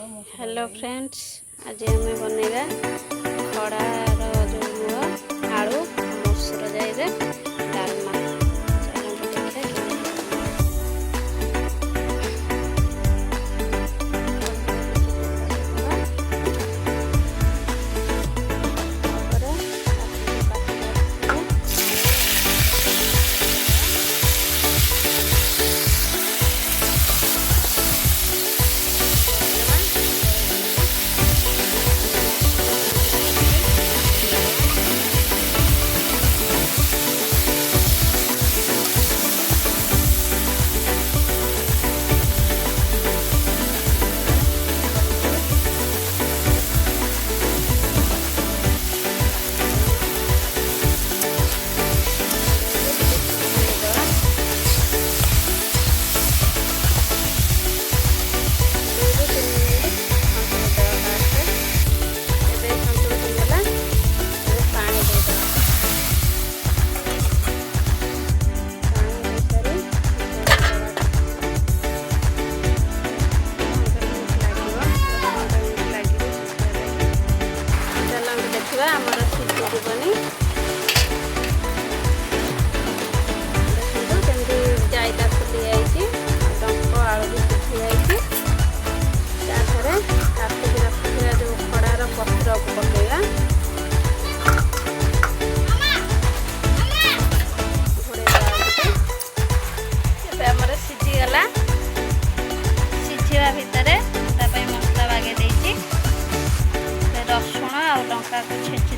Hello friends, आज आम बनइबा खड़ार जो मूल आलू मसुर जाई डालमा। आमर सिद्धीबनी देखो जमी जाईटा फुटी जाइए डंक आलू भी सिखी जाइए काटिक रखा जो खड़ार पत्र को पकड़ा आमर सीझीगला सीझा भितर मसला बागे रसुण आ लंका को छेची